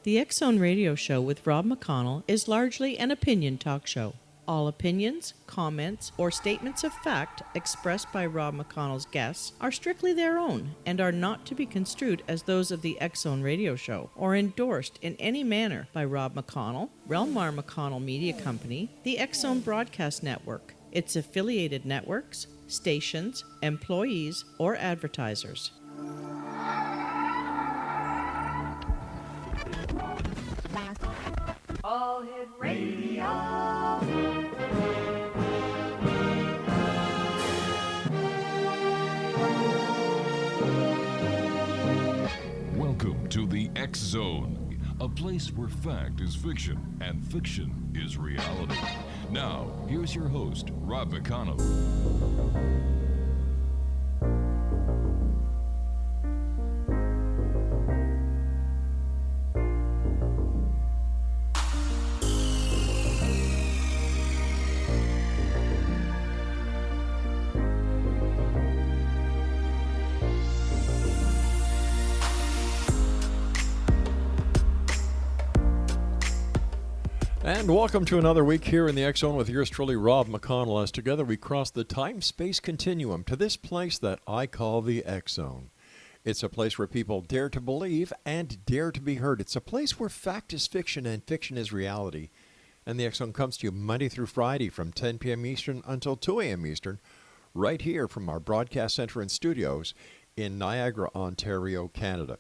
The X Zone Radio Show with Rob McConnell is largely an opinion talk show. All opinions, comments, or statements of fact expressed by Rob McConnell's guests are strictly their own and are not to be construed as those of the X Zone Radio Show or endorsed in any manner by Rob McConnell, REL-MAR McConnell Media Company, the X Zone Broadcast Network, its affiliated networks, stations, employees, or advertisers. All Hit Radio. Welcome to the X Zone, a place where fact is fiction and fiction is reality. Now, here's your host, Rob McConnell. And welcome to another week here in the X Zone with yours truly, Rob McConnell, as together we cross the time-space continuum to this place that I call the X Zone. It's a place where people dare to believe and dare to be heard. It's a place where fact is fiction and fiction is reality. And the X Zone comes to you Monday through Friday from 10 p.m. Eastern until 2 a.m. Eastern, right here from our broadcast center and studios in Niagara, Ontario, Canada.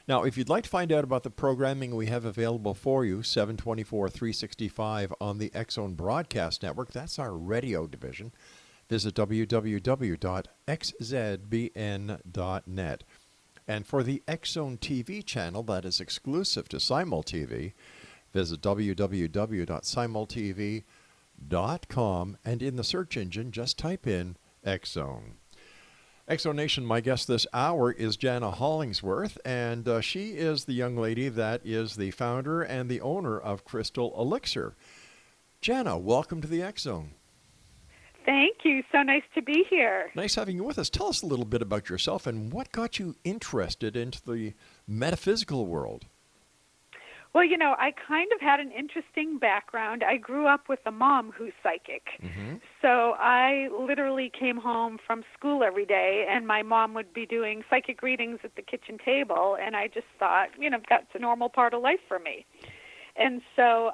Now, if you'd like to find out about the programming we have available for you, 724-365 on the X Zone Broadcast Network, that's our radio division, visit www.xzbn.net. And for the X Zone TV channel that is exclusive to SimulTV, visit www.simultv.com, and in the search engine, just type in X Zone. X Zone Nation, my guest this hour is JANA Hollingsworth, and she is the young lady that is the founder and the owner of Crystal Elixir. JANA, welcome to the X Zone. Thank you. So nice to be here. Nice having you with us. Tell us a little bit about yourself and what got you interested into the metaphysical world. Well, you know, I kind of had an interesting background. I grew up with a mom who's psychic. Mm-hmm. So I literally came home from school every day, and my mom would be doing psychic readings at the kitchen table, and I just thought, you know, that's a normal part of life for me. And so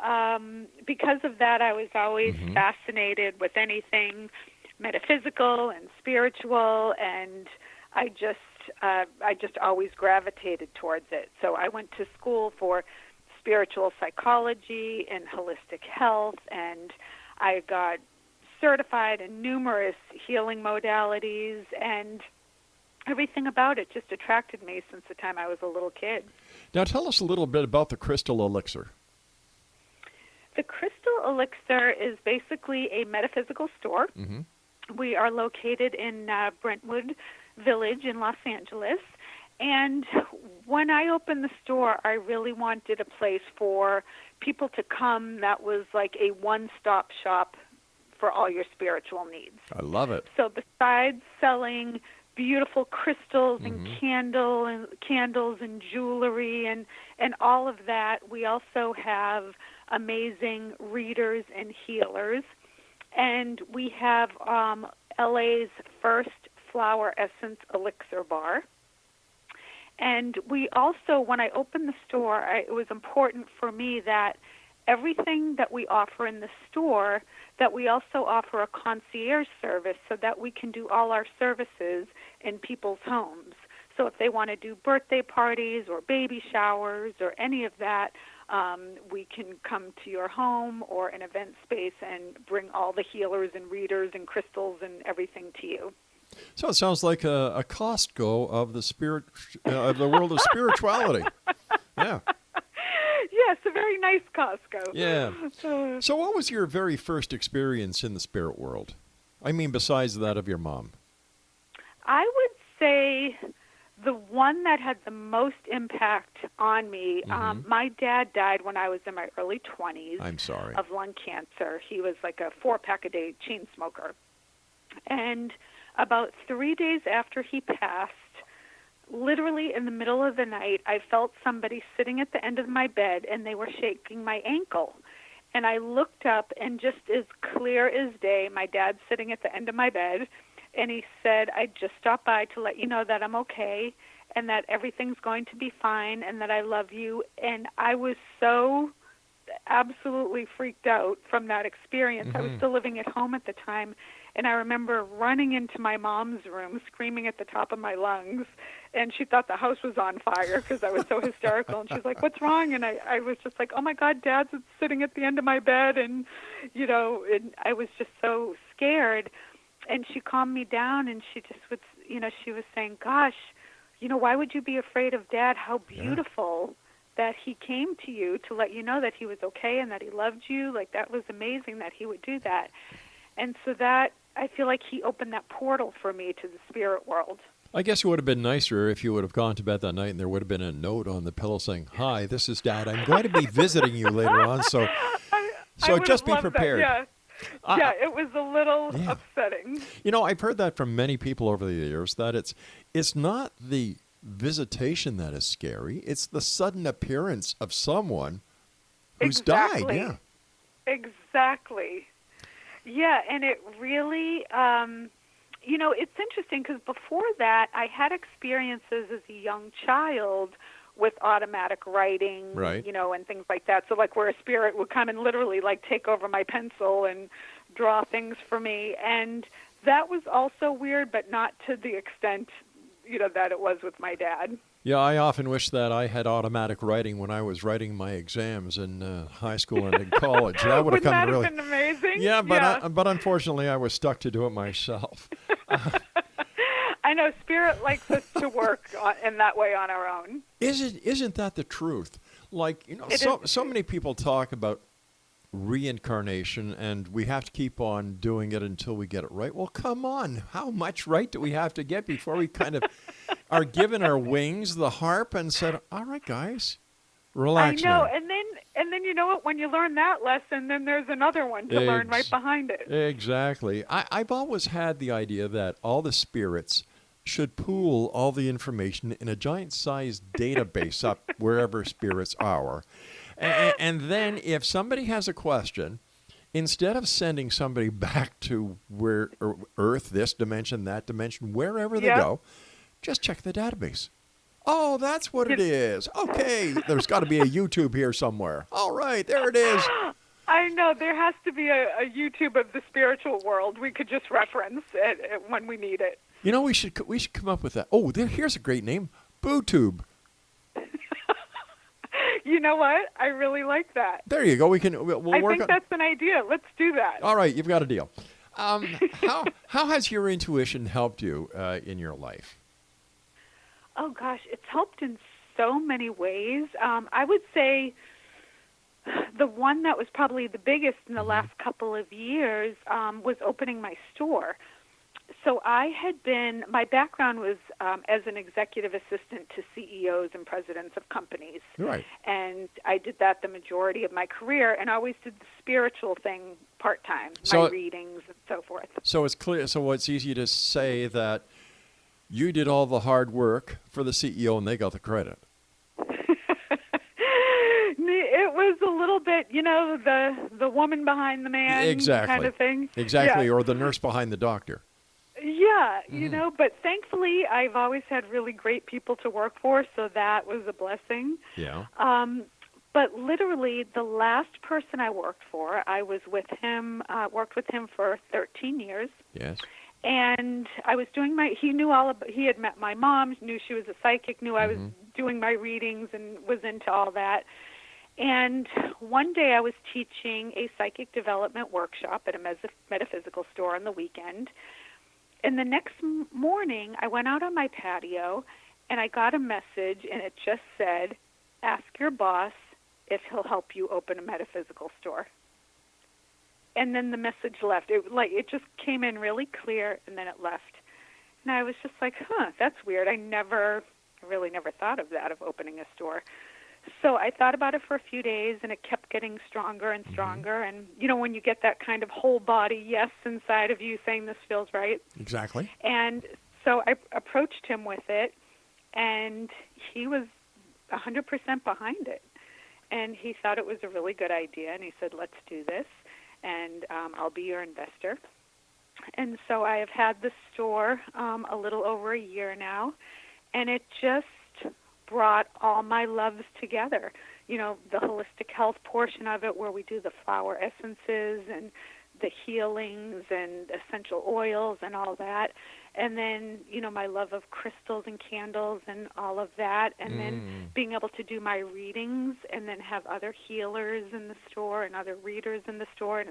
because of that, I was always fascinated with anything metaphysical and spiritual, and I just always gravitated towards it. So I went to school for spiritual psychology and holistic health, and I got certified in numerous healing modalities, and everything about it just attracted me since the time I was a little kid. Now tell us a little bit about the Crystal Elixir. The Crystal Elixir is basically a metaphysical store. Mm-hmm. We are located in Brentwood Village in Los Angeles. And when I opened the store, I really wanted a place for people to come that was like a one-stop shop for all your spiritual needs. I love it. So besides selling beautiful crystals and candles and jewelry and all of that, we also have amazing readers and healers. And we have LA's first flower essence elixir bar. And we also, when I opened the store, it was important for me that everything that we offer in the store, that we also offer a concierge service so that we can do all our services in people's homes. So if they want to do birthday parties or baby showers or any of that, we can come to your home or an event space and bring all the healers and readers and crystals and everything to you. So it sounds like a Costco of the spirit of the world of spirituality. Yeah. Yes, a very nice Costco. Yeah. So what was your very first experience in the spirit world? I mean, besides that of your mom. I would say the one that had the most impact on me, my dad died when I was in my early 20s. I'm sorry. Of lung cancer. He was like a 4-pack-a-day chain smoker. And about 3 days after he passed, literally in the middle of the night, I felt somebody sitting at the end of my bed, and they were shaking my ankle. And I looked up, and just as clear as day, my dad's sitting at the end of my bed, and he said, I just stopped by to let you know that I'm okay and that everything's going to be fine and that I love you. And I was so absolutely freaked out from that experience. I was still living at home at the time, and I remember running into my mom's room, screaming at the top of my lungs, and she thought the house was on fire because I was so hysterical. And she's like, what's wrong? And I was just like, oh, my God, Dad's sitting at the end of my bed. And, you know, and I was just so scared. And she calmed me down, and she just would, you know, she was saying, gosh, you know, why would you be afraid of Dad? How beautiful that he came to you to let you know that he was okay and that he loved you. Like, that was amazing that he would do that. And so that, I feel like he opened that portal for me to the spirit world. I guess it would have been nicer if you would have gone to bed that night and there would have been a note on the pillow saying, hi, this is Dad. I'm going to be visiting you later on, so just be prepared. That, yeah, it was a little upsetting. You know, I've heard that from many people over the years, that it's not the visitation that is scary. It's the sudden appearance of someone who's died. Yeah. Exactly. Yeah, and it really, you know, it's interesting because before that, I had experiences as a young child with automatic writing, right, you know, and things like that. So, like, where a spirit would come and literally, like, take over my pencil and draw things for me. And that was also weird, but not to the extent, you know, that it was with my dad. Yeah, I often wish that I had automatic writing when I was writing my exams in high school and in college. That would have come really. Wouldn't that have been amazing? Yeah, but unfortunately, I was stuck to do it myself. I know Spirit likes us to work in that way on our own. Isn't that the truth? Like, you know, so many people talk about reincarnation, and we have to keep on doing it until we get it right. Well, come on. How much right do we have to get before we kind of are given our wings, the harp, and said, all right, guys, relax I know, now. and then you know what? When you learn that lesson, then there's another one to learn right behind it. Exactly. I've always had the idea that all the spirits should pool all the information in a giant-sized database up wherever spirits are. And then if somebody has a question, instead of sending somebody back to where Earth, this dimension, that dimension, wherever they go, just check the database. Oh, that's what it is. Okay, there's got to be a YouTube here somewhere. All right, there it is. I know. There has to be a YouTube of the spiritual world. We could just reference it when we need it. You know, we should come up with that. Oh, here's a great name, BooTube. You know what? I really like that. There you go. We'll I work think that's an idea. Let's do that. All right, you've got a deal. How has your intuition helped you in your life? Oh, gosh, it's helped in so many ways. I would say the one that was probably the biggest in the last couple of years was opening my store. So my background was as an executive assistant to CEOs and presidents of companies. Right. And I did that the majority of my career, and I always did the spiritual thing part-time, my readings and so forth. So it's clear. So it's easy to say that you did all the hard work for the CEO and they got the credit. It was a little bit, you know, the woman behind the man kind of thing. Exactly, Yeah. Or the nurse behind the doctor. Yeah, you know, but thankfully I've always had really great people to work for, so that was a blessing. Yeah. But literally the last person I worked for, I was with him, worked with him for 13 years. Yes. And I was doing he had met my mom, knew she was a psychic, knew I was doing my readings and was into all that. And one day I was teaching a psychic development workshop at a metaphysical store on the weekend. And the next morning, I went out on my patio, and I got a message, and it just said, ask your boss if he'll help you open a metaphysical store. And then the message left. It just came in really clear, and then it left. And I was just like, that's weird. I really never thought of that, of opening a store. So I thought about it for a few days, and it kept getting stronger and stronger. And, you know, when you get that kind of whole body yes inside of you saying this feels right. Exactly. And so I approached him with it, And he was 100% behind it. And he thought it was a really good idea, and he said, let's do this, and I'll be your investor. And so I have had the store a little over a year now, and it just brought all my loves together. You know, the holistic health portion of it, where we do the flower essences and the healings and essential oils and all that. And then, you know, my love of crystals and candles and all of that. And then being able to do my readings and then have other healers in the store and other readers in the store. And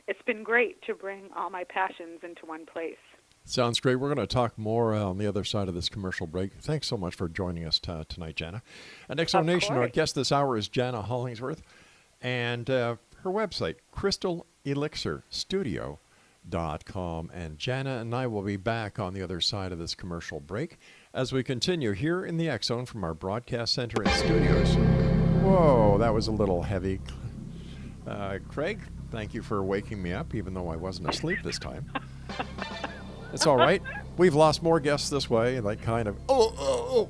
it's been great to bring all my passions into one place. Sounds great. We're going to talk more on the other side of this commercial break. Thanks so much for joining us tonight, Jana. And X Zone Nation, our guest this hour is JANA Hollingsworth. And her website, crystalelixirstudio.com. And JANA and I will be back on the other side of this commercial break as we continue here in the X Zone from our broadcast center and studios. Whoa, that was a little heavy. Craig, thank you for waking me up, even though I wasn't asleep this time. It's all right. We've lost more guests this way, like kind of, Oh,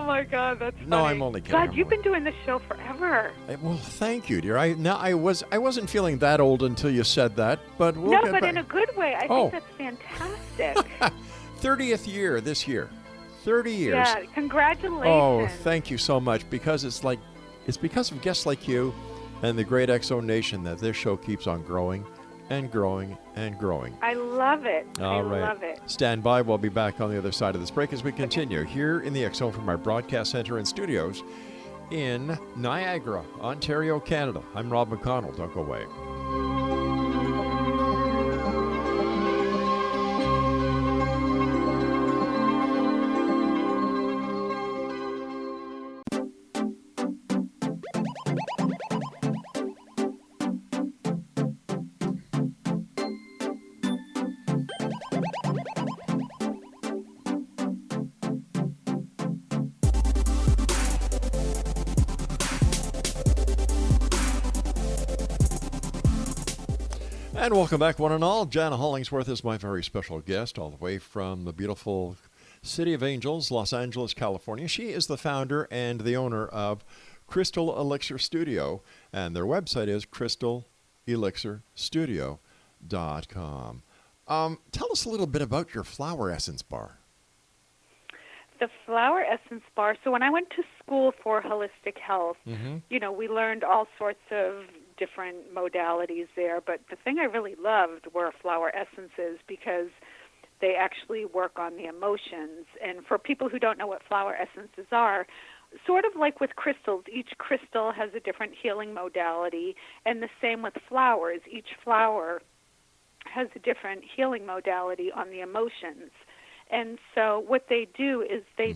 my God, that's funny. No, I'm only kidding. God, you've been doing this show forever. Well, thank you, dear. I wasn't feeling that old until you said that, but we'll No, get but back. In a good way. I think that's fantastic. 30th year this year. 30 years. Yeah, congratulations. Oh, thank you so much, because it's because of guests like you and the great X Zone Nation that this show keeps on growing and growing and growing. I love it. All right. I love it. Stand by. We'll be back on the other side of this break as we continue here in the X Zone from our broadcast center and studios in Niagara, Ontario, Canada. I'm Rob McConnell. Don't go away. And welcome back, one and all. JANA Hollingsworth is my very special guest, all the way from the beautiful City of Angels, Los Angeles, California. She is the founder and the owner of Crystal Elixir Studio, and their website is crystalelixirstudio.com. Tell us a little bit about your flower essence bar. The flower essence bar. So when I went to school for holistic health, you know, we learned all sorts of different modalities there, but the thing I really loved were flower essences, because they actually work on the emotions. And for people who don't know what flower essences are, sort of like with crystals, each crystal has a different healing modality, and the same with flowers. Each flower has a different healing modality on the emotions. And so what they do is they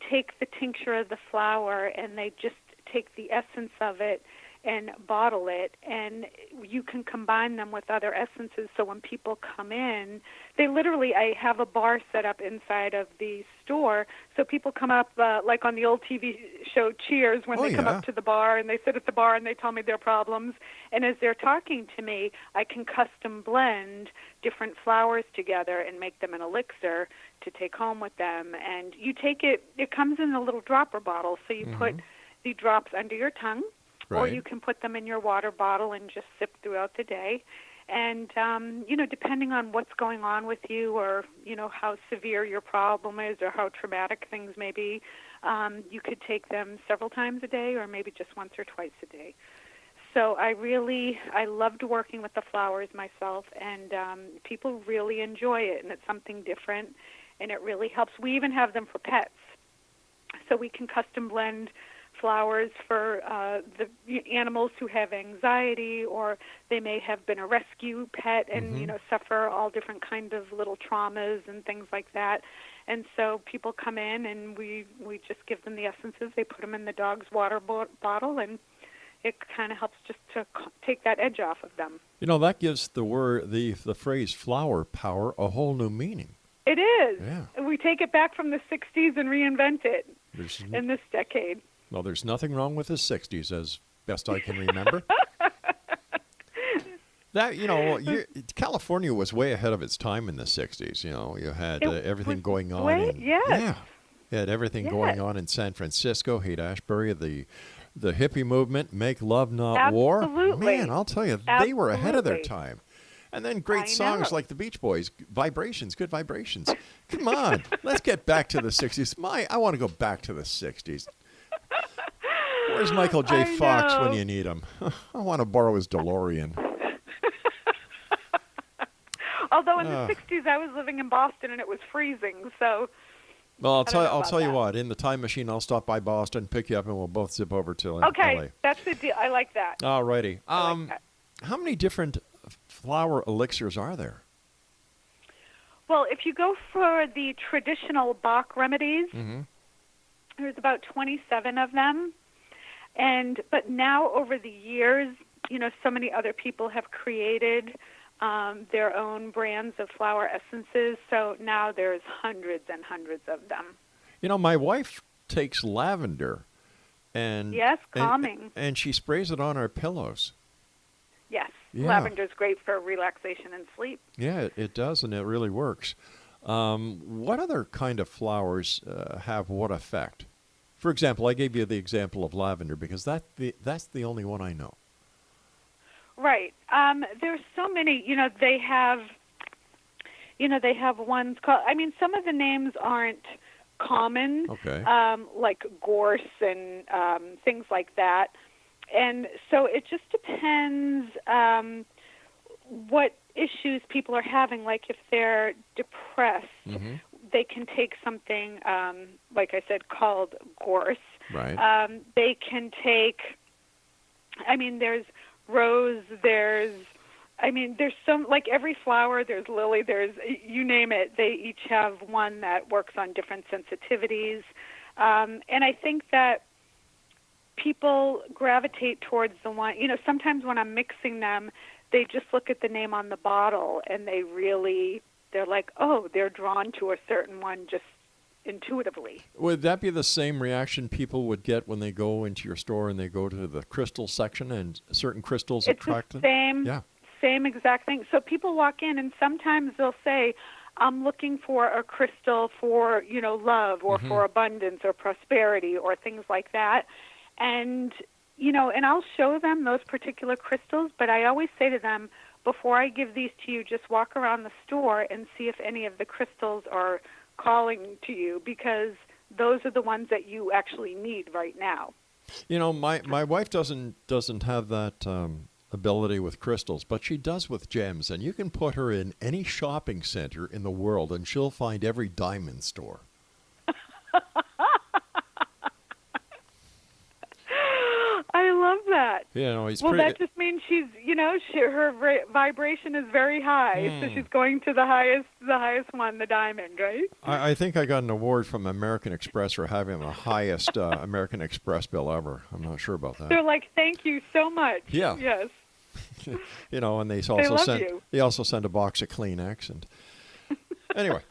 take the tincture of the flower and they just take the essence of it and bottle it, and you can combine them with other essences. So when people come in, I have a bar set up inside of the store, so people come up, like on the old TV show Cheers, when they come up to the bar, and they sit at the bar and they tell me their problems, and as they're talking to me, I can custom blend different flowers together and make them an elixir to take home with them. And you take it comes in a little dropper bottle, so you put the drops under your tongue, or you can put them in your water bottle and just sip throughout the day. And, you know, depending on what's going on with you, or, you know, how severe your problem is or how traumatic things may be, you could take them several times a day or maybe just once or twice a day. So I loved working with the flowers myself, and people really enjoy it, and it's something different, and it really helps. We even have them for pets. So we can custom blend flowers for the animals who have anxiety, or they may have been a rescue pet and you know, suffer all different kind of little traumas and things like that. And so people come in and we just give them the essences. They put them in the dog's water bottle, and it kind of helps just to take that edge off of them. You know, that gives the phrase flower power a whole new meaning. It is. Yeah. We take it back from the 60s and reinvent it in this decade. Well, there's nothing wrong with the 60s, as best I can remember. That, you know, California was way ahead of its time in the 60s. You know, you had everything going on. Yes. at everything going on in San Francisco, Haight-Ashbury, the hippie movement, Make Love Not War. Absolutely. Man, I'll tell you, they were ahead of their time. And then great songs like the Beach Boys, Vibrations, Good Vibrations. Come on, let's get back to the 60s. I want to go back to the 60s. Where's Michael J. Fox when you need him? I want to borrow his DeLorean. Although in the 60s I was living in Boston and it was freezing, so... Well, I'll tell you what. In the time machine, I'll stop by Boston, pick you up, and we'll both zip over to LA. Okay, that's the deal. I like that. All righty. I like that. How many different flower elixirs are there? Well, if you go for the traditional Bach remedies, there's about 27 of them. But now over the years, so many other people have created their own brands of flower essences. So now there's hundreds and hundreds of them. My wife takes lavender, and yes, calming, and she sprays it on our pillows. Yes, yeah. Lavender's great for relaxation and sleep. Yeah, it does, and it really works. What other kind of flowers have what effect? For example, I gave you the example of lavender because that's the only one I know. Right. There's so many. They have ones called. I mean, some of the names aren't common. Okay. Like gorse and things like that. And so it just depends what issues people are having. Like if they're depressed, they can take something, like I said, called gorse. Right. They can take, there's rose, there's some, like every flower, there's lily, there's, you name it, they each have one that works on different sensitivities. And I think that people gravitate towards the one, sometimes when I'm mixing them, they just look at the name on the bottle and they're like, oh, they're drawn to a certain one just intuitively. Would that be the same reaction people would get when they go into your store and they go to the crystal section and certain crystals attract them? It's the same exact thing. So people walk in and sometimes they'll say, I'm looking for a crystal for, love or for abundance or prosperity or things like that. And, and I'll show them those particular crystals, but I always say to them, before I give these to you, just walk around the store and see if any of the crystals are calling to you, because those are the ones that you actually need right now. My wife doesn't have that ability with crystals, but she does with gems, and you can put her in any shopping center in the world and she'll find every diamond store. I love that. That just means she's, her vibration is very high, so she's going to the highest one, the diamond, right? I think I got an award from American Express for having the highest American Express bill ever. I'm not sure about that. They're like, thank you so much. Yeah. Yes. And they also send a box of Kleenex, and anyway.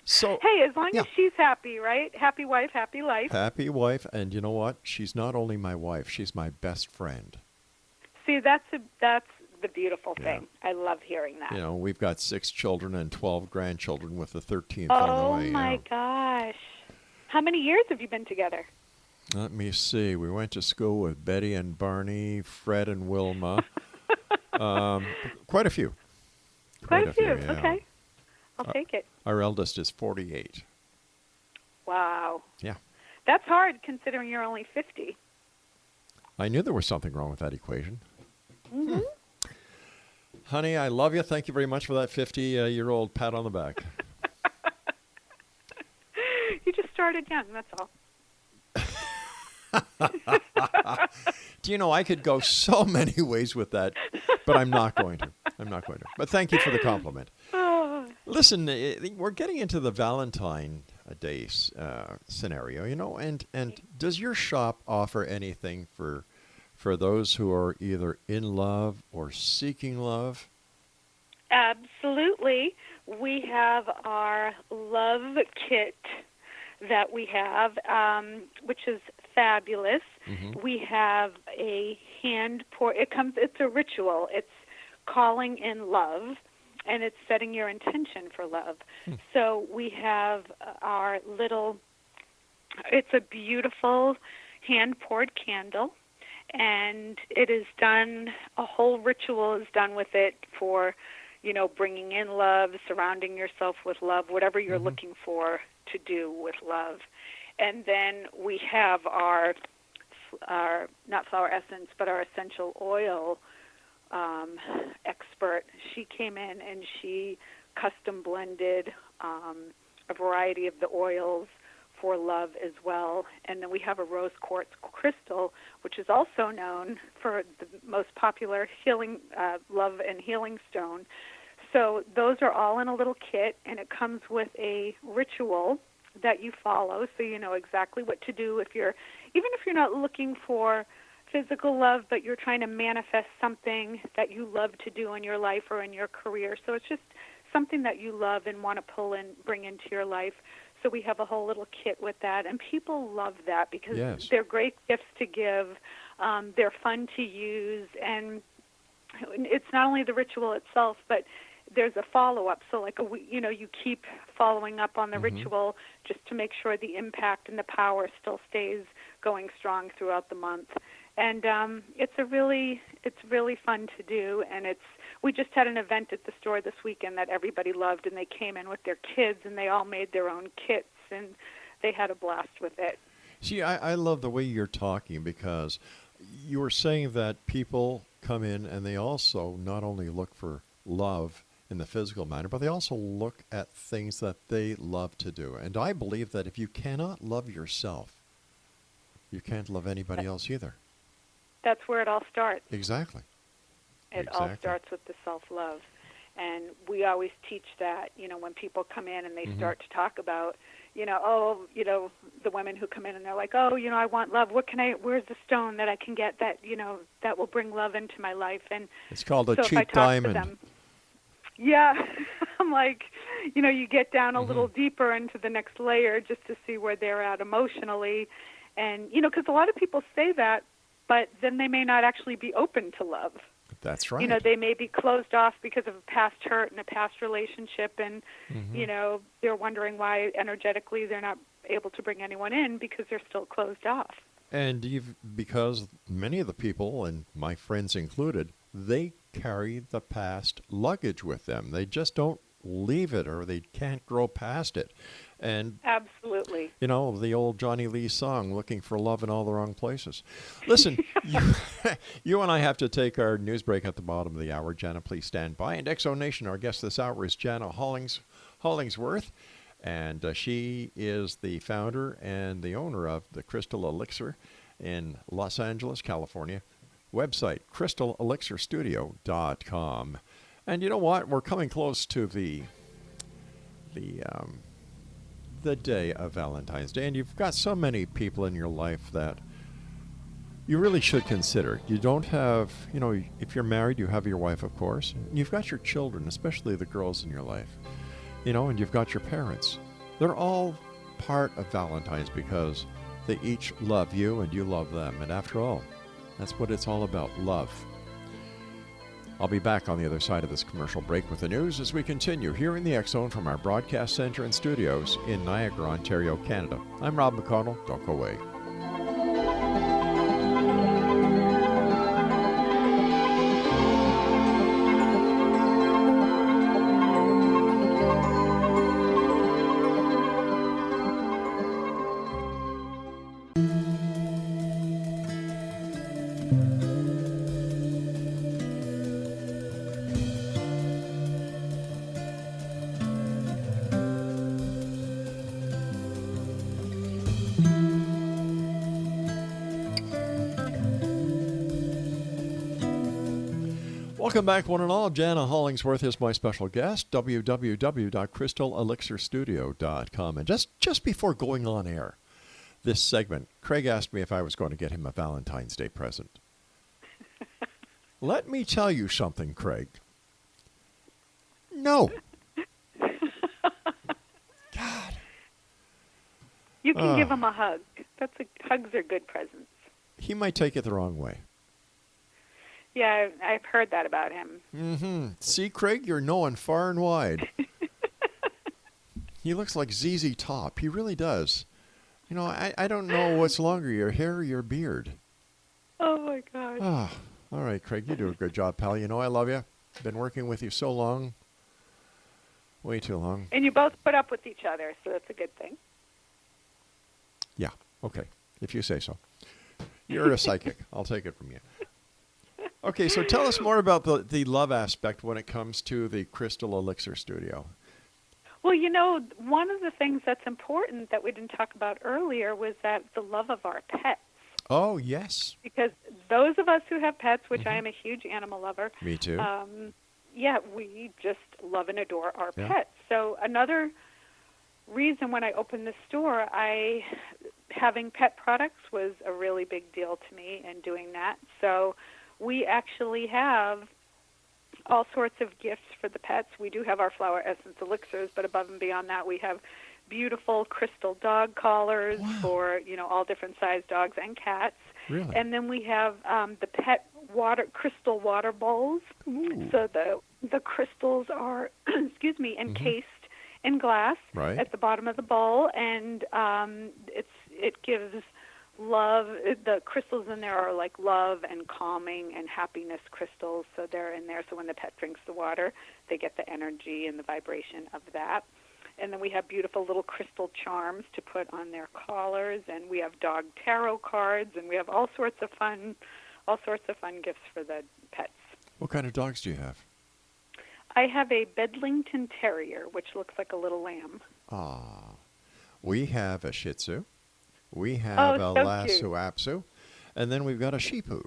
So, hey, as long as she's happy, right? Happy wife, happy life. Happy wife, and you know what? She's not only my wife; she's my best friend. See, that's the beautiful thing. I love hearing that. We've got 6 children and 12 grandchildren, with the 13th on the way. Oh my gosh! How many years have you been together? Let me see. We went to school with Betty and Barney, Fred and Wilma. Quite a few. Quite a few. Yeah. Okay. I'll take it. Our eldest is 48. Wow. Yeah. That's hard considering you're only 50. I knew there was something wrong with that equation. Honey, I love you. Thank you very much for that 50-year-old pat on the back. You just started young, that's all. Do you know, I could go so many ways with that, but I'm not going to. But thank you for the compliment. Listen, we're getting into the Valentine Day scenario, and does your shop offer anything for those who are either in love or seeking love? Absolutely. We have our love kit that we have, which is fabulous. We have a hand pour. It's a ritual. It's calling in love, and it's setting your intention for love. So we have our little It's a beautiful hand-poured candle, and it is done, a whole ritual is done with it for, bringing in love, surrounding yourself with love, whatever you're looking for to do with love. And then we have our not flower essence, but our essential oil expert. She came in and she custom blended a variety of the oils for love as well. And then we have a rose quartz crystal, which is also known for the most popular healing, love and healing stone. So those are all in a little kit, and it comes with a ritual that you follow, so you know exactly what to do even if you're not looking for physical love, but you're trying to manifest something that you love to do in your life or in your career. So it's just something that you love and want to pull and bring into your life. So we have a whole little kit with that, and people love that because they're great gifts to give. They're fun to use, and it's not only the ritual itself, but there's a follow-up. So you keep following up on the ritual just to make sure the impact and the power still stays going strong throughout the month. And it's really fun to do. And we just had an event at the store this weekend that everybody loved, and they came in with their kids, and they all made their own kits, and they had a blast with it. See, I love the way you're talking, because you were saying that people come in and they also not only look for love in the physical manner, but they also look at things that they love to do. And I believe that if you cannot love yourself, you can't love anybody else either. That's where it all starts. Exactly. It all starts with the self-love. And we always teach that, when people come in and they start to talk about, the women who come in and they're like, I want love. Where's the stone that I can get that, that will bring love into my life? And it's called a cheap diamond. Yeah, I'm like, you get down a little deeper into the next layer just to see where they're at emotionally. And, because a lot of people say that, but then they may not actually be open to love. That's right. They may be closed off because of a past hurt and a past relationship, and, they're wondering why energetically they're not able to bring anyone in because they're still closed off. And because many of the people, and my friends included, they carry the past luggage with them. They just don't leave it, or they can't grow past it. And absolutely, the old Johnny Lee song, looking for love in all the wrong places. Listen, you and I have to take our news break at the bottom of the hour. Jana, please stand by. And Exo Nation, our guest this hour is JANA Hollingsworth, and she is the founder and the owner of the Crystal Elixir in Los Angeles, California. Website, crystalelixirstudio.com. And you know what? We're coming close to the day of Valentine's Day, and you've got so many people in your life that you really should consider. You don't have, if you're married, you have your wife, of course. You've got your children, especially the girls in your life, and you've got your parents. They're all part of Valentine's because they each love you and you love them. And after all, that's what it's all about, love. I'll be back on the other side of this commercial break with the news as we continue here in the X-Zone from our broadcast center and studios in Niagara, Ontario, Canada. I'm Rob McConnell. Don't go away. Welcome back, one and all. JANA Hollingsworth is my special guest, www.crystalelixirstudio.com. And just before going on air, this segment, Craig asked me if I was going to get him a Valentine's Day present. Let me tell you something, Craig. No. God. You can give him a hug. Hugs are good presents. He might take it the wrong way. Yeah, I've heard that about him. Mm-hmm. See, Craig, you're knowing far and wide. He looks like ZZ Top. He really does. I don't know what's longer, your hair or your beard. Oh my God. Ah, all right, Craig, you do a good job, pal. I love you. Been working with you so long. Way too long. And you both put up with each other, so that's a good thing. Yeah, okay, if you say so. You're a psychic. I'll take it from you. Okay, so tell us more about the love aspect when it comes to the Crystal Elixir Studio. Well, one of the things that's important that we didn't talk about earlier was that the love of our pets. Oh, yes. Because those of us who have pets, which I am a huge animal lover. Me too. We just love and adore our pets. So another reason when I opened the store, having pet products was a really big deal to me and doing that. So we actually have all sorts of gifts for the pets. We do have our flower essence elixirs, but above and beyond that, we have beautiful crystal dog collars for, all different sized dogs and cats. Really? And then we have the pet crystal water bowls. Ooh. So the crystals are, encased in glass at the bottom of the bowl, and it gives love. The crystals in there are like love and calming and happiness crystals, so they're in there. So when the pet drinks the water, they get the energy and the vibration of that. And then we have beautiful little crystal charms to put on their collars, and we have dog tarot cards, and we have all sorts of fun gifts for the pets. What kind of dogs do you have? I have a Bedlington Terrier, which looks like a little lamb. Ah, we have a Shih Tzu. We have a Lhasa Apso, and then we've got a Sheepoo.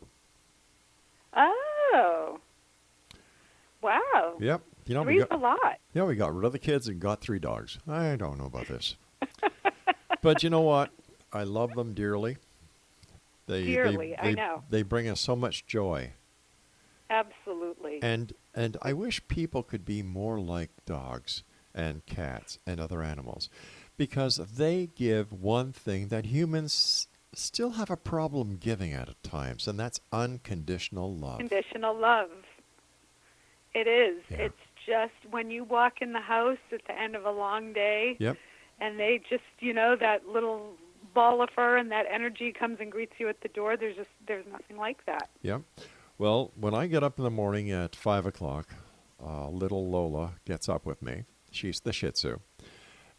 Oh, wow! Yep, Three's a lot. Yeah, we got rid of the kids and got 3 dogs. I don't know about this, but you know what? I love them dearly. I know. They bring us so much joy. Absolutely. And I wish people could be more like dogs and cats and other animals, because they give one thing that humans still have a problem giving at times, and that's unconditional love. Unconditional love. It is. Yeah. It's just when you walk in the house at the end of a long day, and they just, that little ball of fur and that energy comes and greets you at the door, there's nothing like that. Yep. Well, when I get up in the morning at 5 o'clock, little Lola gets up with me. She's the Shih Tzu.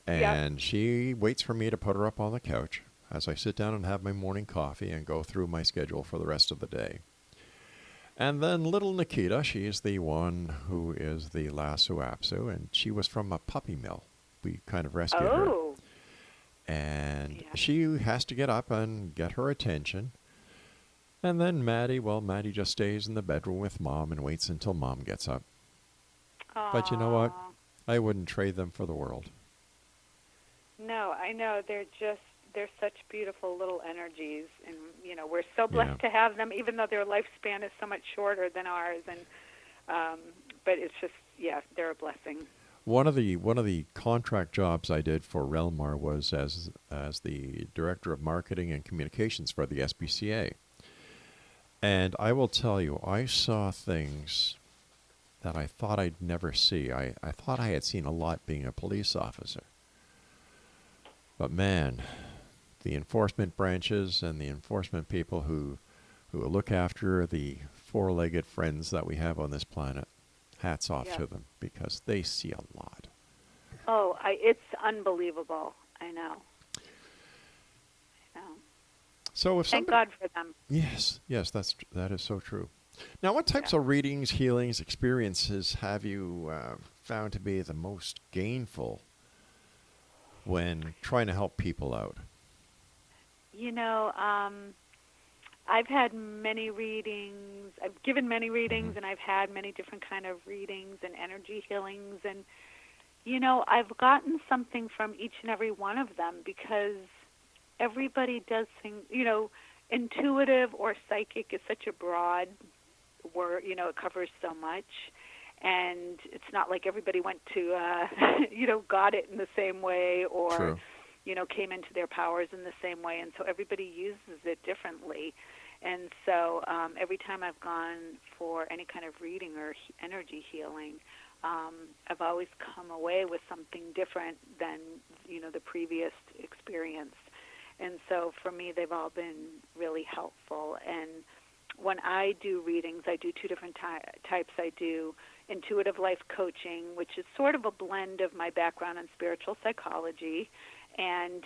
And she waits for me to put her up on the couch as I sit down and have my morning coffee and go through my schedule for the rest of the day. And then little Nikita, she's the one who is the Lhasa Apso, and she was from a puppy mill. We kind of rescued her. And she has to get up and get her attention. And then Maddie just stays in the bedroom with Mom and waits until Mom gets up. Aww. But you know what? I wouldn't trade them for the world. No, I know. They're such beautiful little energies, and we're so blessed to have them, even though their lifespan is so much shorter than ours. And but it's just they're a blessing. One of the contract jobs I did for REL-MAR was as the director of marketing and communications for the SPCA. And I will tell you, I saw things that I thought I'd never see. I thought I had seen a lot being a police officer. But man, the enforcement branches and the enforcement people who look after the 4-legged friends that we have on this planet, hats off to them, because they see a lot. Oh, it's unbelievable. I know. So if Thank God for them. Yes, that is so true. Now, what types of readings, healings, experiences have you found to be the most gainful when trying to help people out? I've had many readings. I've given many readings, and I've had many different kind of readings and energy healings. And, I've gotten something from each and every one of them, because everybody does things, intuitive or psychic is such a broad word, it covers so much. And it's not like everybody went to, got it in the same way, or, True. Came into their powers in the same way. And so everybody uses it differently. And so every time I've gone for any kind of reading or energy healing, I've always come away with something different than, the previous experience. And so for me, they've all been really helpful. And when I do readings, I do two different types. I do intuitive life coaching, which is sort of a blend of my background in spiritual psychology. And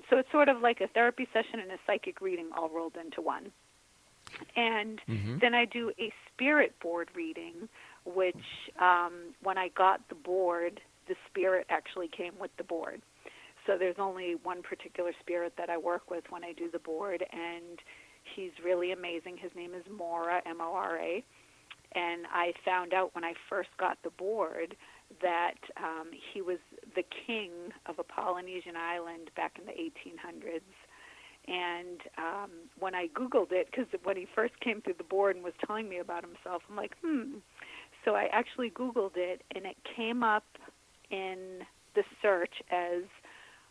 so it's sort of like a therapy session and a psychic reading all rolled into one. And then I do a spirit board reading, which when I got the board, the spirit actually came with the board. So there's only one particular spirit that I work with when I do the board, and he's really amazing. His name is Mora, M-O-R-A. And I found out when I first got the board that he was the king of a Polynesian island back in the 1800s. And when I Googled it, because when he first came through the board and was telling me about himself, I'm like, So I actually Googled it, and it came up in the search as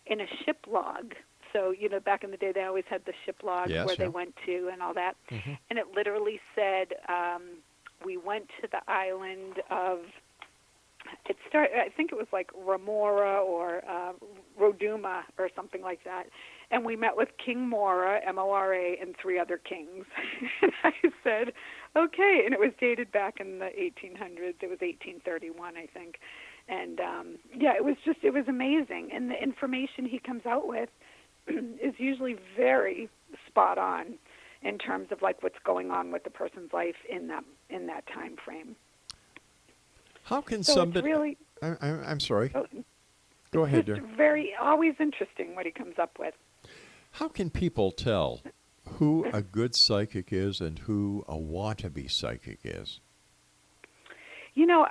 in a ship log. So, back in the day, they always had the ship log where they went to and all that. And it literally said, we went to the island of, I think it was like Remora or Roduma or something like that. And we met with King Mora, M-O-R-A, and 3 other kings. And I said, okay. And it was dated back in the 1800s. It was 1831, I think. And, it was amazing. And the information he comes out with is usually very spot on in terms of like what's going on with the person's life in that time frame. How can so somebody? It's really, I'm sorry. Go ahead, dear. It's always interesting what he comes up with. How can people tell who a good psychic is and who a wannabe psychic is?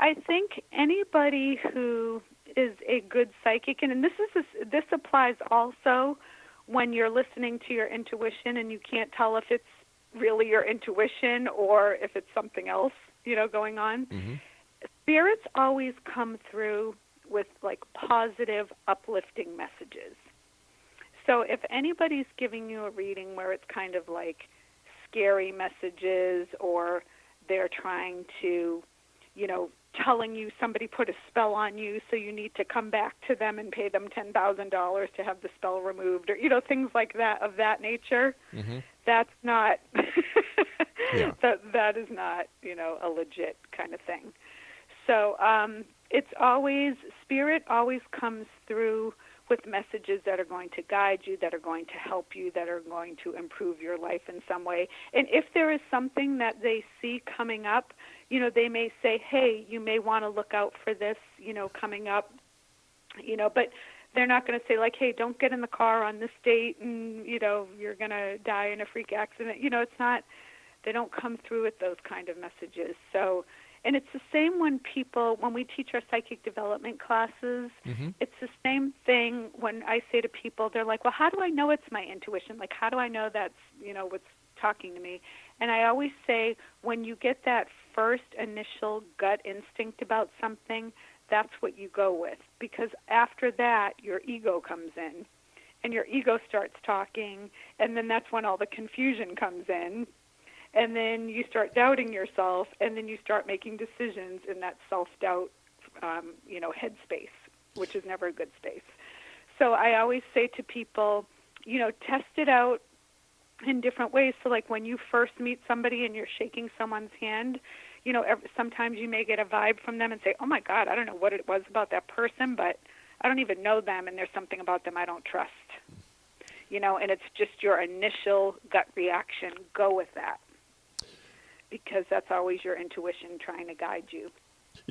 I think anybody who is a good psychic, and this applies also when you're listening to your intuition and you can't tell if it's really your intuition or if it's something else, going on. Spirits always come through with like positive, uplifting messages. So if anybody's giving you a reading where it's kind of like scary messages, or they're trying to, telling you somebody put a spell on you, so you need to come back to them and pay them $10,000 to have the spell removed, or things like that of that nature. That's not that is not a legit kind of thing. So it's always, spirit always comes through with messages that are going to guide you, that are going to help you, that are going to improve your life in some way. And if there is something that they see coming up, they may say, hey, you may want to look out for this, coming up, but they're not going to say like, hey, don't get in the car on this date and, you're going to die in a freak accident. It's not, they don't come through with those kind of messages. So, and it's the same when we teach our psychic development classes, it's the same thing when I say to people, they're like, well, how do I know it's my intuition? Like, how do I know that's, what's talking to me? And I always say, when you get that first initial gut instinct about something, that's what you go with. Because after that, your ego comes in, and your ego starts talking, and then that's when all the confusion comes in. And then you start doubting yourself, and then you start making decisions in that self-doubt, headspace, which is never a good space. So I always say to people, test it out in different ways. So like when you first meet somebody and you're shaking someone's hand, sometimes you may get a vibe from them and say, oh my God, I don't know what it was about that person, but I don't even know them, and there's something about them I don't trust. And it's just your initial gut reaction. Go with that, because that's always your intuition trying to guide you.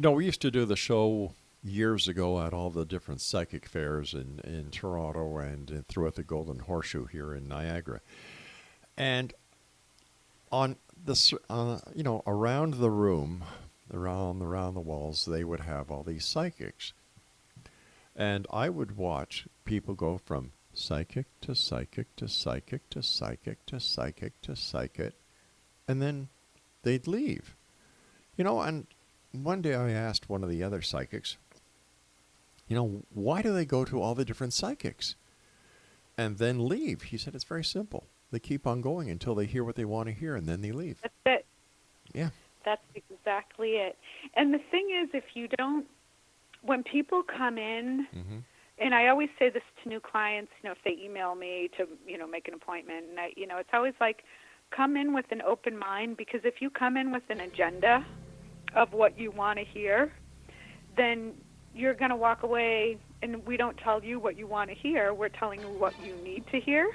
We used to do the show years ago at all the different psychic fairs in Toronto and throughout the Golden Horseshoe here in Niagara. And on this, around the room, around the walls, they would have all these psychics. And I would watch people go from psychic to psychic to psychic to psychic to psychic to psychic, and then they'd leave. And one day I asked one of the other psychics, why do they go to all the different psychics and then leave? He said, it's very simple. They keep on going until they hear what they want to hear, and then they leave. That's it. Yeah. That's exactly it. And the thing is, when people come in, and I always say this to new clients, if they email me to, make an appointment, and it's always like, come in with an open mind, because if you come in with an agenda of what you want to hear, then you're going to walk away, and we don't tell you what you want to hear. We're telling you what you need to hear.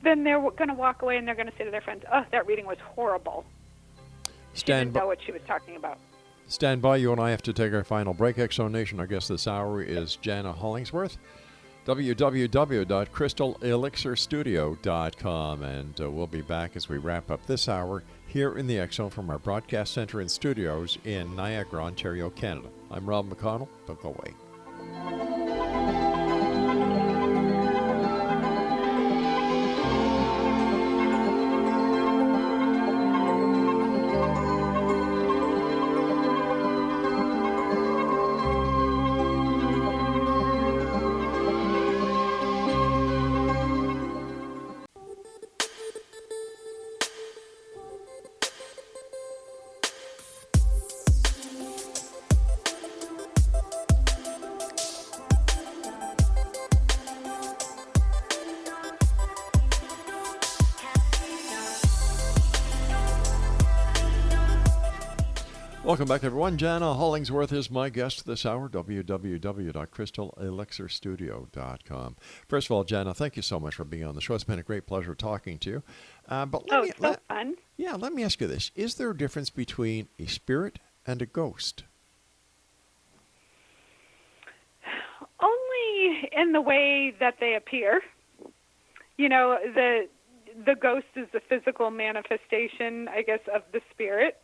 Then they're going to walk away, and they're going to say to their friends, oh, that reading was horrible. She didn't know what she was talking about. Stand by. You and I have to take our final break. X-Zone Nation, our guest this hour is JANA Hollingsworth. www.crystalelixirstudio.com, and we'll be back as we wrap up this hour here in the X-Zone from our broadcast center and studios in Niagara, Ontario, Canada. I'm Rob McConnell. Don't go away. Welcome back, everyone. JANA Hollingsworth is my guest this hour, www.crystalelixirstudio.com. First of all, JANA, thank you so much for being on the show. It's been a great pleasure talking to you. It's so fun. Yeah, let me ask you this. Is there a difference between a spirit and a ghost? Only in the way that they appear. The ghost is the physical manifestation, I guess, of the spirit,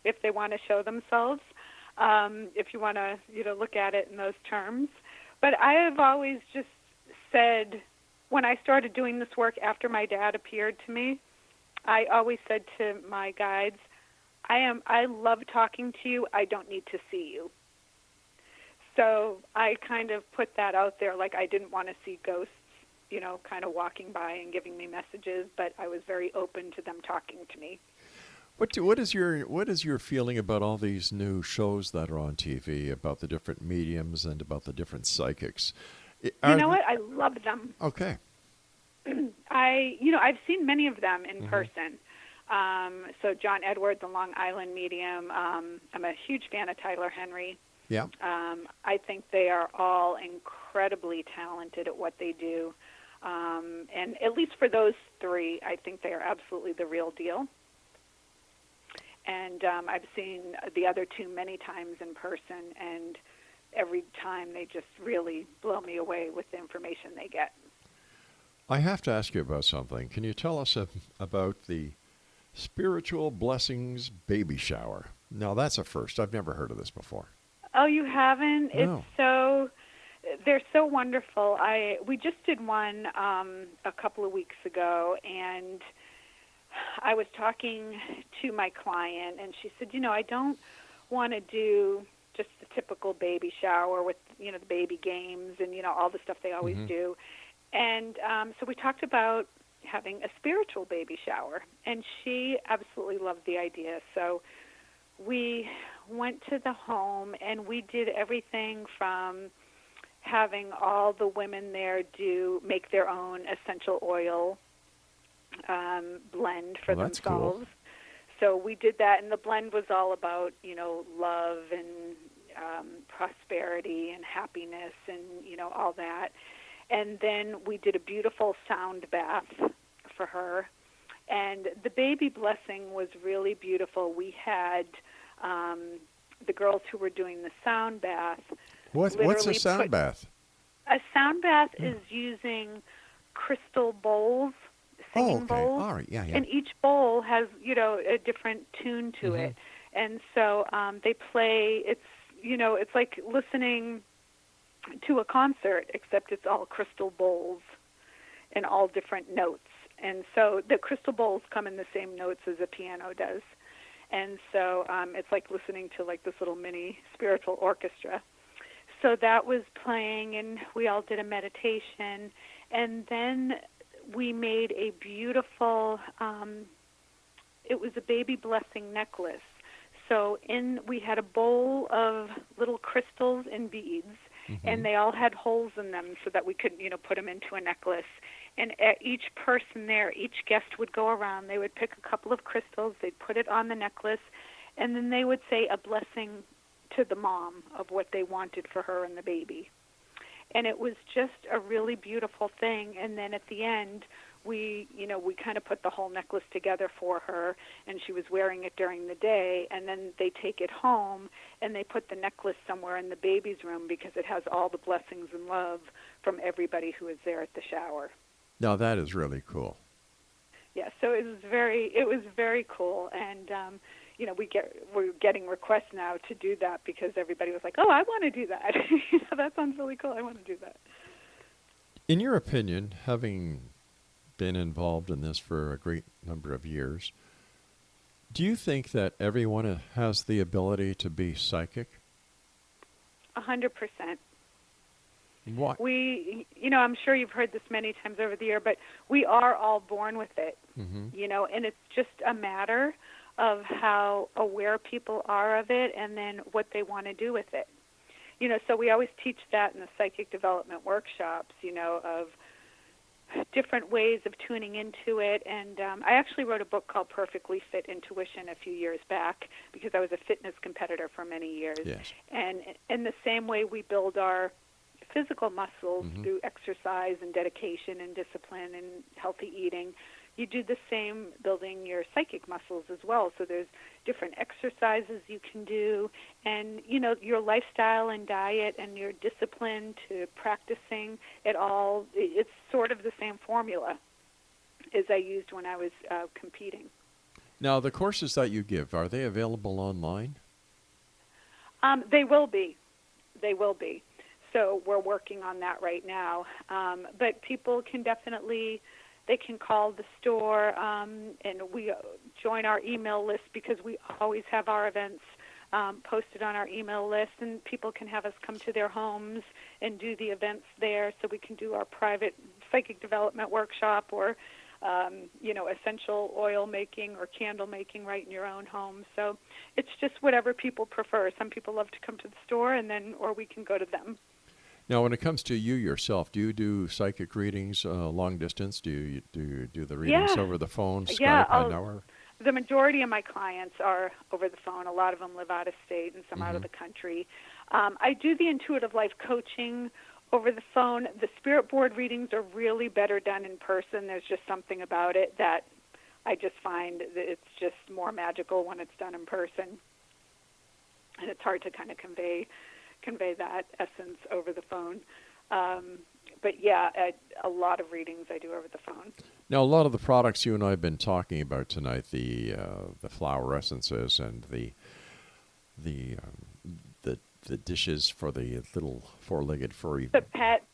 if they want to show themselves, if you want to, look at it in those terms. But I have always just said, when I started doing this work after my dad appeared to me, I always said to my guides, I love talking to you. I don't need to see you. So I kind of put that out there, like I didn't want to see ghosts, kind of walking by and giving me messages, but I was very open to them talking to me. What is your feeling about all these new shows that are on TV about the different mediums and about the different psychics? What? I love them. Okay. I've seen many of them in person. So John Edward, the Long Island medium. I'm a huge fan of Tyler Henry. Yeah. I think they are all incredibly talented at what they do. And at least for those three, I think they are absolutely the real deal. And I've seen the other two many times in person, and every time they just really blow me away with the information they get. I have to ask you about something. Can you tell us about the Spiritual Blessings Baby Shower? Now, that's a first. I've never heard of this before. Oh, you haven't? No. They're so wonderful. We just did one a couple of weeks ago, and I was talking to my client, and she said, I don't want to do just the typical baby shower with, the baby games and, all the stuff they always do. And so we talked about having a spiritual baby shower, and she absolutely loved the idea. So we went to the home, and we did everything from having all the women there make their own essential oil blend for that's themselves. Cool. So we did that, and the blend was all about, love and prosperity and happiness and, all that. And then we did a beautiful sound bath for her. And the baby blessing was really beautiful. We had the girls who were doing the sound bath. What's a sound bath? A sound bath is using crystal bowls, singing bowls. All right, yeah. And each bowl has, a different tune to it. And so they play, it's like listening to a concert, except it's all crystal bowls and all different notes. And so the crystal bowls come in the same notes as a piano does. And so it's like listening to like this little mini spiritual orchestra. So that was playing, and we all did a meditation. And then we made a beautiful, it was a baby blessing necklace. So we had a bowl of little crystals and beads, and they all had holes in them so that we could, put them into a necklace. And each person there, each guest would go around. They would pick a couple of crystals. They'd put it on the necklace, and then they would say a blessing to the mom of what they wanted for her and the baby. And it was just a really beautiful thing. And then at the end, we kind of put the whole necklace together for her, and she was wearing it during the day. And then they take it home, and they put the necklace somewhere in the baby's room because it has all the blessings and love from everybody who was there at the shower. Now, that is really cool. Yeah, so it was very cool. And, we're getting requests now to do that because everybody was like, oh, I want to do that. That sounds really cool. I want to do that. In your opinion, having been involved in this for a great number of years, do you think that everyone has the ability to be psychic? 100%. Why? I'm sure you've heard this many times over the year, but we are all born with it, and it's just a matter of how aware people are of it and then what they want to do with it. So we always teach that in the psychic development workshops, of different ways of tuning into it. And I actually wrote a book called Perfectly Fit Intuition a few years back because I was a fitness competitor for many years. Yes. And in the same way we build our physical muscles through exercise and dedication and discipline and healthy eating, you do the same building your psychic muscles as well. So there's different exercises you can do, and your lifestyle and diet and your discipline to practicing it all, it's sort of the same formula as I used when I was competing. Now, the courses that you give, are they available online? They will be. So we're working on that right now. But people can definitely, they can call the store, and we join our email list because we always have our events posted on our email list, and people can have us come to their homes and do the events there, so we can do our private psychic development workshop or, essential oil making or candle making right in your own home. So it's just whatever people prefer. Some people love to come to the store, or we can go to them. Now, when it comes to you yourself, do you do psychic readings long distance? Do you do the readings over the phone, Skype, I know? The majority of my clients are over the phone. A lot of them live out of state and some out of the country. I do the intuitive life coaching over the phone. The spirit board readings are really better done in person. There's just something about it that I just find that it's just more magical when it's done in person. And it's hard to kind of convey that essence over the phone. But yeah, a lot of readings I do over the phone. Now, a lot of the products you and I have been talking about tonight, the flower essences and the dishes for the little four-legged furry. The pet,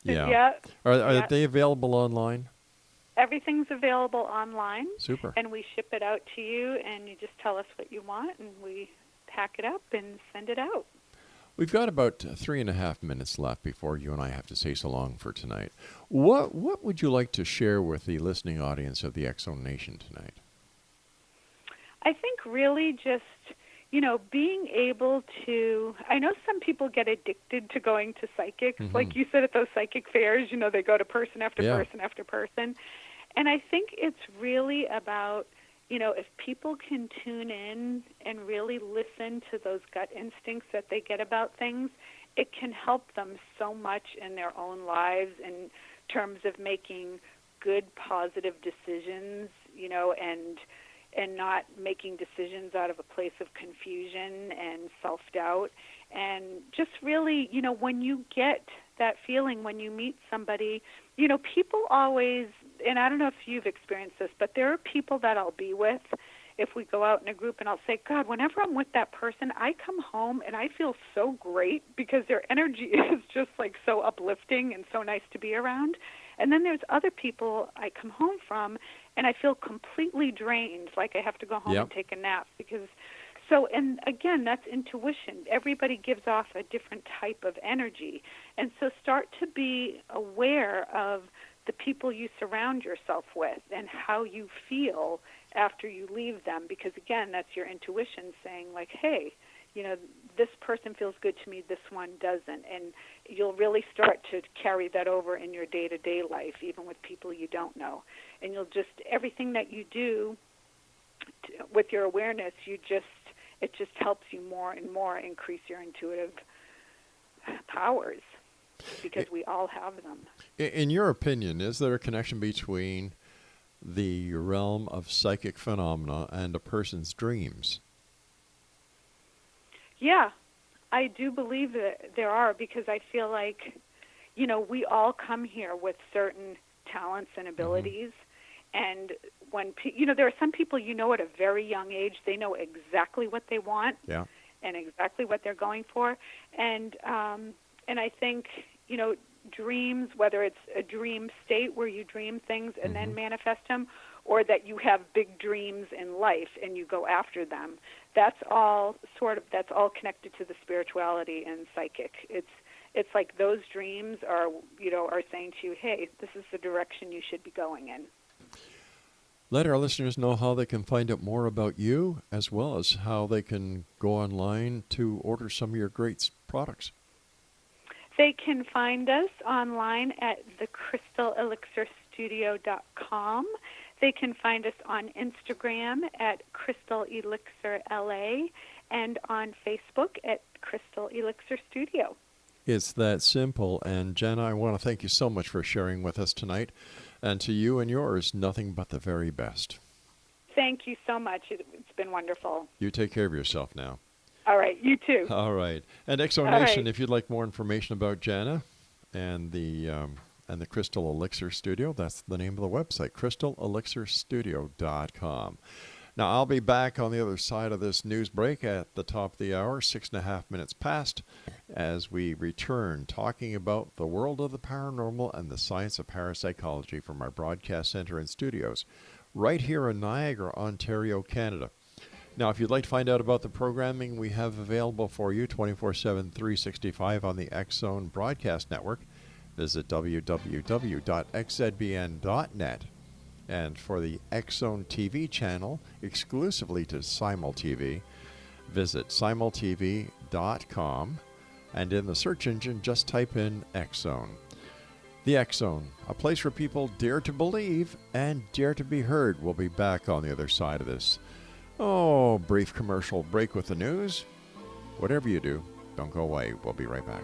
Are they available online? Everything's available online. Super. And we ship it out to you, and you just tell us what you want, and we pack it up and send it out. We've got about 3.5 minutes left before you and I have to say so long for tonight. What would you like to share with the listening audience of the X Zone Nation tonight? I think really just, being able to, I know some people get addicted to going to psychics. Like you said at those psychic fairs, they go to person after person after person. And I think it's really about, if people can tune in and really listen to those gut instincts that they get about things, it can help them so much in their own lives in terms of making good, positive decisions, and not making decisions out of a place of confusion and self-doubt. And just really, when you get that feeling when you meet somebody, people always, and I don't know if you've experienced this, but there are people that I'll be with if we go out in a group, and I'll say, God, whenever I'm with that person, I come home and I feel so great because their energy is just like so uplifting and so nice to be around. And then there's other people I come home from and I feel completely drained, like I have to go home and take a nap and again, that's intuition. Everybody gives off a different type of energy. And so start to be aware of the people you surround yourself with and how you feel after you leave them, because again, that's your intuition saying like, hey, this person feels good to me, this one doesn't. And you'll really start to carry that over in your day-to-day life, even with people you don't know. And everything that you do with your awareness, it just helps you more and more increase your intuitive powers, because we all have them. In your opinion, is there a connection between the realm of psychic phenomena and a person's dreams? Yeah, I do believe that there are, because I feel like, we all come here with certain talents and abilities. And when, there are some people, at a very young age, they know exactly what they want and exactly what they're going for. And I think, dreams, whether it's a dream state where you dream things and then manifest them, or that you have big dreams in life and you go after them, that's all connected to the spirituality and psychic. It's like those dreams are saying to you, hey, this is the direction you should be going in. Let our listeners know how they can find out more about you, as well as how they can go online to order some of your great products. They can find us online at thecrystalelixirstudio.com. They can find us on Instagram at Crystal Elixir LA and on Facebook at Crystal Elixir Studio. It's that simple. And Jana, I want to thank you so much for sharing with us tonight. And to you and yours, nothing but the very best. Thank you so much. It's been wonderful. You take care of yourself now. All right, you too. All right. And Exonation, if you'd like more information about Jana and the Crystal Elixir Studio, that's the name of the website, crystalelixirstudio.com. Now, I'll be back on the other side of this news break at the top of the hour, 6.5 minutes past, as we return talking about the world of the paranormal and the science of parapsychology from our broadcast center and studios right here in Niagara, Ontario, Canada. Now, if you'd like to find out about the programming we have available for you 24/7, 365 on the X-Zone Broadcast Network, visit www.xzbn.net. And for the X-Zone TV channel, exclusively to SimulTV, visit simultv.com, and in the search engine, just type in X-Zone. The X-Zone, a place where people dare to believe and dare to be heard. We'll be back on the other side of this. Oh, brief commercial break with the news. Whatever you do, don't go away. We'll be right back.